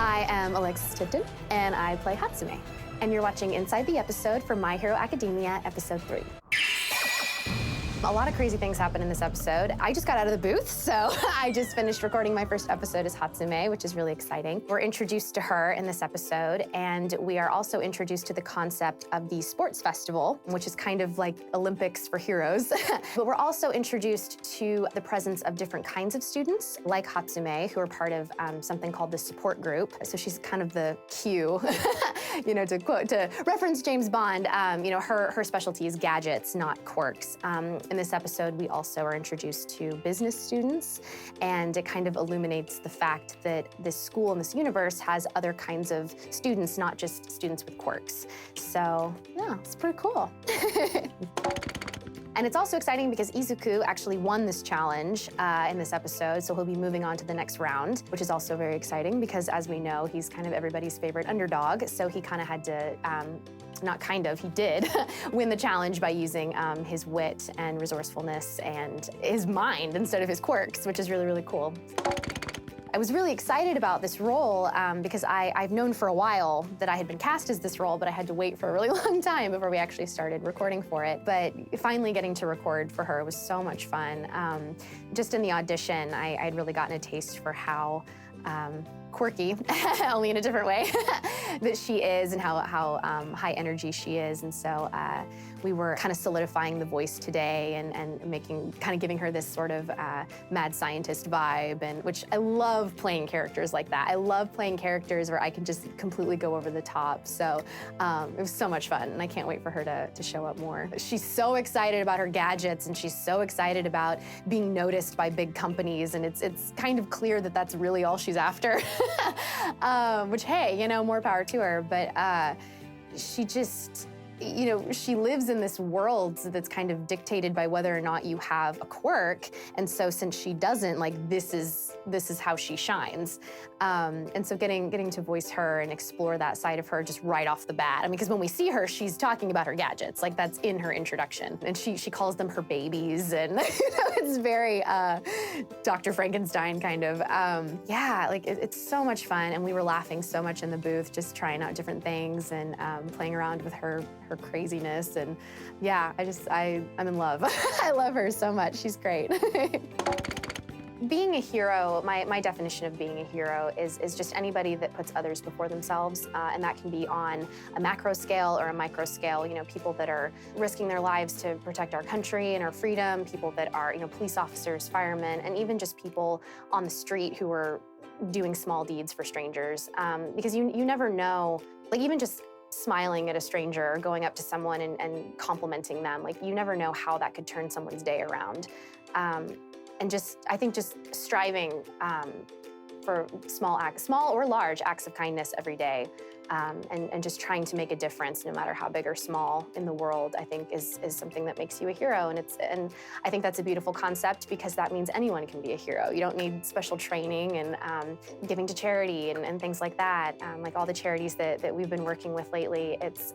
I am Alexis Tipton, and I play Hatsume. And you're watching Inside the Episode for My Hero Academia, Episode 3. A lot of crazy things happen in this episode. I just got out of the booth, so I just finished recording my first episode as Hatsume, which is really exciting. We're introduced to her in this episode, and we are also introduced to the concept of the sports festival, which is kind of like Olympics for heroes. But we're also introduced to the presence of different kinds of students, like Hatsume, who are part of something called the support group. So she's kind of the Q, to reference James Bond. Her specialty is gadgets, not quirks. In this episode, we also are introduced to business students, and it kind of illuminates the fact that this school and this universe has other kinds of students, not just students with quirks. So, yeah, it's pretty cool. And it's also exciting because Izuku actually won this challenge in this episode, so he'll be moving on to the next round, which is also very exciting because, as we know, he's kind of everybody's favorite underdog, so he kind of had to, he did win the challenge by using his wit and resourcefulness and his mind instead of his quirks, which is really, really cool. I was really excited about this role because I've known for a while that I had been cast as this role, but I had to wait for a really long time before we actually started recording for it. But finally getting to record for her was so much fun. Just in the audition, I'd really gotten a taste for how quirky, only in a different way, that she is and how high energy she is. And so we were kind of solidifying the voice today and giving her this sort of mad scientist vibe, and which I love playing characters like that. I love playing characters where I can just completely go over the top. So it was so much fun, and I can't wait for her to show up more. She's so excited about her gadgets, and she's so excited about being noticed by big companies, and it's kind of clear that that's really all she's after. Which, hey, more power to her, but she just, she lives in this world that's kind of dictated by whether or not you have a quirk, and so since she doesn't, this is how she shines. And so getting to voice her and explore that side of her just right off the bat. I mean, because when we see her, she's talking about her gadgets, that's in her introduction, and she calls them her babies, and it's very Dr. Frankenstein kind of. It's so much fun, and we were laughing so much in the booth, just trying out different things and playing around with her craziness, and yeah, I'm in love. I love her so much. She's great. Being a hero, my definition of being a hero is just anybody that puts others before themselves, and that can be on a macro scale or a micro scale. People that are risking their lives to protect our country and our freedom, people that are, police officers, firemen, and even just people on the street who are doing small deeds for strangers. Because you never know, even just smiling at a stranger or going up to someone and complimenting them, you never know how that could turn someone's day around. And I think just striving for small or large acts of kindness every day, and just trying to make a difference, no matter how big or small in the world, I think is something that makes you a hero. And I think that's a beautiful concept, because that means anyone can be a hero. You don't need special training and giving to charity and things like that. Like all the charities that we've been working with lately, it's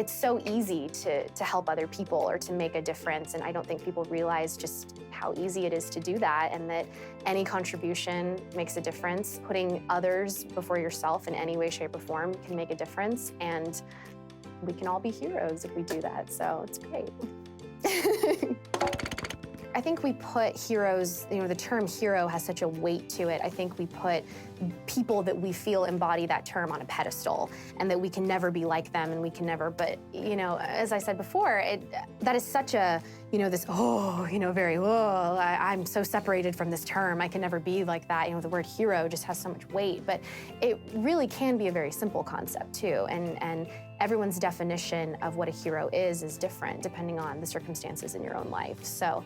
so easy to help other people or to make a difference. And I don't think people realize just how easy it is to do that, and that any contribution makes a difference. Putting others before yourself in any way, shape, or form can make a difference, and we can all be heroes if we do that, so it's great. I think we put heroes, the term hero has such a weight to it. I think we put people that we feel embody that term on a pedestal, and that we can never be like them, and we can never, but, as I said before, that is such a, I'm so separated from this term, I can never be like that. The word hero just has so much weight, but it really can be a very simple concept too, and everyone's definition of what a hero is different depending on the circumstances in your own life. So,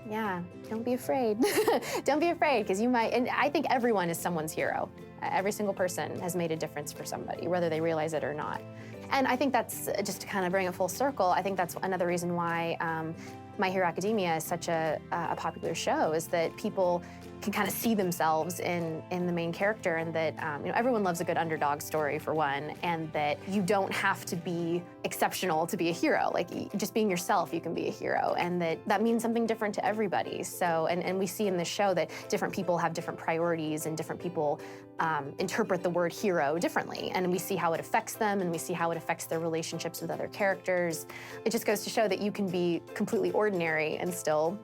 yeah, don't be afraid. Don't be afraid, because you might, and I think everyone is someone's hero. Every single person has made a difference for somebody, whether they realize it or not. And I think that's, just to kind of bring it full circle, I think that's another reason why My Hero Academia is such a popular show, is that people can kind of see themselves in the main character, and that everyone loves a good underdog story for one, and that you don't have to be exceptional to be a hero. Like just being yourself, you can be a hero, and that means something different to everybody. So, and we see in this show that different people have different priorities, and different people interpret the word hero differently, and we see how it affects them, and we see how it affects their relationships with other characters. It just goes to show that you can be completely ordinary and still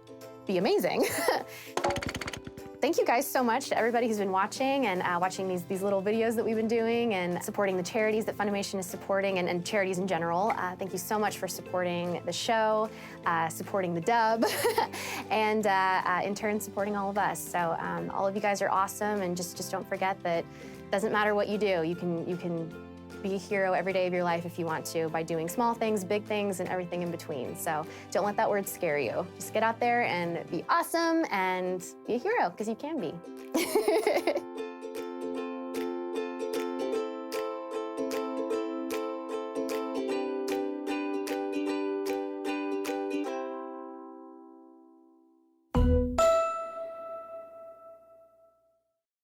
be amazing. Thank you guys so much to everybody who's been watching and watching these little videos that we've been doing and supporting the charities that Funimation is supporting, and charities in general. Thank you so much for supporting the show, supporting the dub, and in turn supporting all of us. So all of you guys are awesome, and just don't forget that it doesn't matter what you do. You can be a hero every day of your life if you want to, by doing small things, big things, and everything in between. So don't let that word scare you. Just get out there and be awesome and be a hero, because you can be.